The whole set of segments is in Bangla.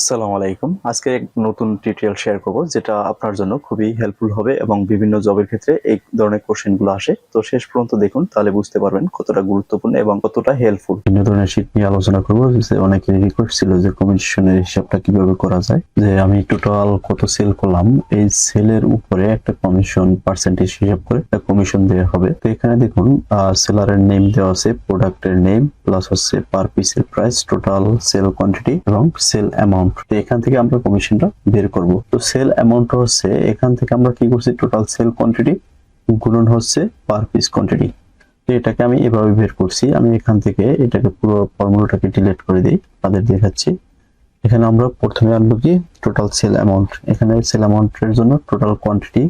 আসসালামু আলাইকুম। আজকে এক নতুন টিউটোরিয়াল শেয়ার করব যেটা আপনার জন্য খুবই হেল্পফুল হবে এবং বিভিন্ন জবের ক্ষেত্রে এই ধরনের কোশ্চেনগুলো আসে। তো শেষ পর্যন্ত দেখুন, তাহলে বুঝতে পারবেন কতটা গুরুত্বপূর্ণ এবং কতটা হেল্পফুল। বিভিন্ন ধরনের শীট নিয়ে আলোচনা করব। যে অনেকের রিকোয়েস্ট ছিল যে কমিশনের হিসাবটা কিভাবে করা যায়, যে আমি টোটাল কত সেল করলাম এই সেলের উপরে একটা কমিশন পার্সেন্টেজ হিসাব করে একটা কমিশন দেওয়া হবে। তো এখানে দেখুন সেলারের নেম দেওয়া আছে, প্রোডাক্টের নেম প্লাস হচ্ছে পার পিসের প্রাইস, টোটাল সেল কোয়ান্টিটি এবং সেল অ্যামাউন্ট। তো এখান থেকে আমরা কমিশনটা বের করব। তো সেল অ্যামাউন্ট হচ্ছে এখান থেকে আমরা কি করছি, টোটাল সেল কোয়ান্টিটি গুণন হচ্ছে পার পিস কোয়ান্টিটি। তো এটাকে আমি এভাবে বের করছি। আমি এখান থেকে এটাকে পুরো ফর্মুলাটাকে ডিলিট করে দিই, তাদের দেখাচ্ছি। এখানে আমরা প্রথমে আনবো কি টোটাল সেল অ্যামাউন্ট। এখানে সেল অ্যামাউন্টের জন্য total quantity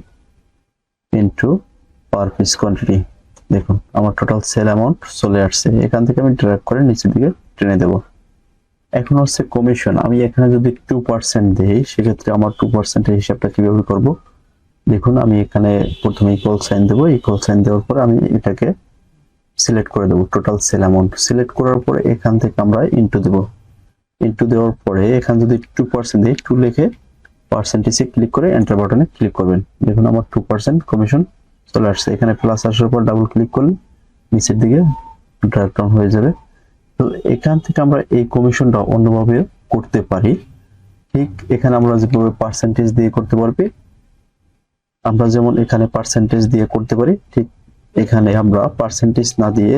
into per piece quantity. দেখুন আমার টোটাল সেল অ্যামাউন্ট চলে আসছে। এখান থেকে আমি ড্র্যাগ করে নিচের দিকে টেনে দেব। এখন হচ্ছে কমিশন। আমি এখানে যদি 2% দেই সেক্ষেত্রে আমার 2% এর হিসাবটা কিভাবে করব। দেখুন আমি এখানে প্রথমে ইকুয়াল সাইন দেব। ইকুয়াল সাইন দেওয়ার পর আমি এটাকে সিলেক্ট করে দেব, টোটাল সেল অ্যামাউন্ট। সিলেক্ট করার পরে এখান থেকে আমরা ইনটু দেব। ইনটু দেওয়ার পরে এখানে যদি 2% দেই, 2 লিখে পার্সেন্টেজে ক্লিক করে এন্টার বাটনে ক্লিক করবেন। দেখুন আমার 2% কমিশন চলে আসছে। এখানে প্লাস আসার পর ডাবল ক্লিক করলে নিচের দিকে ড্রপ ডাউন হয়ে যাবে। তো এখান থেকে আমরা এই কমিশনটা অন্যভাবে করতে পারি। ঠিক এখানে আমরা যেভাবে পার্সেন্টেজ দিয়ে করতে পারবি, আমরা যেমন এখানে পার্সেন্টেজ দিয়ে করতে পারি, ঠিক এখানে আমরা পার্সেন্টেজ না দিয়ে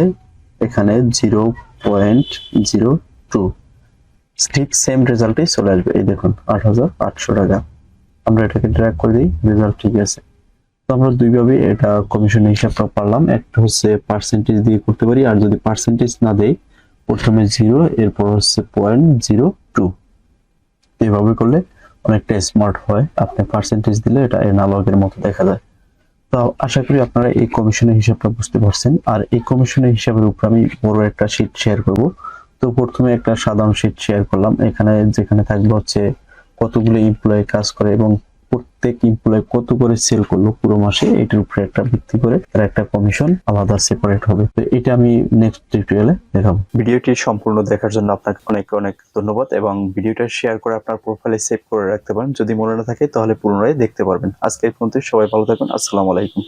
এখানে 0.02 ঠিক সেম রেজাল্টই চলে আসবে। এই দেখুন 8,800 টাকা। আমরা এটাকে ড্র্যাগ করে দিই, রেজাল্ট ঠিক আছে। তো আমরা দুইভাবে এটা কমিশনের হিসাবটা পারলাম। একটা হচ্ছে পার্সেন্টেজ দিয়ে করতে পারি, আর যদি পার্সেন্টেজ না দেই প্রথমে 0 এরপর হচ্ছে 0.02। এভাবে করলে অনেকটা স্মার্ট হয়। আপনি পার্সেন্টেজ দিলে এটা অ্যানালগের মতো দেখা যায়। তো আশা করি আপনারা এই কমিশনের হিসাবটা বুঝতে পারছেন। আর এই কমিশনের হিসাবের উপর আমি বড় একটা শীট শেয়ার করব। তো প্রথমে একটা সাধারণ শীট শেয়ার করলাম। এখানে যেখানে থাকবে হচ্ছে কতগুলো এমপ্লয়ি কাজ করে এবং প্রত্যেক এমপ্লয়ি কত করে সেল করলো পুরো মাসে, এটার উপরে একটা ভিত্তি করে তার একটা কমিশন আলাদা সেপারেট হবে। তো এটা আমি নেক্সট টিউটোরিয়ালে দেখাবো। ভিডিওটি সম্পূর্ণ দেখার জন্য আপনাকে অনেক অনেক ধন্যবাদ এবং ভিডিওটা শেয়ার করে আপনার প্রোফাইলে সেভ করে রাখতে পারেন। যদি মনে না থাকে তাহলে পুনরায় দেখতে পারবেন। আজকে এই পর্যন্ত, সবাই ভালো থাকুন। আসসালামু আলাইকুম।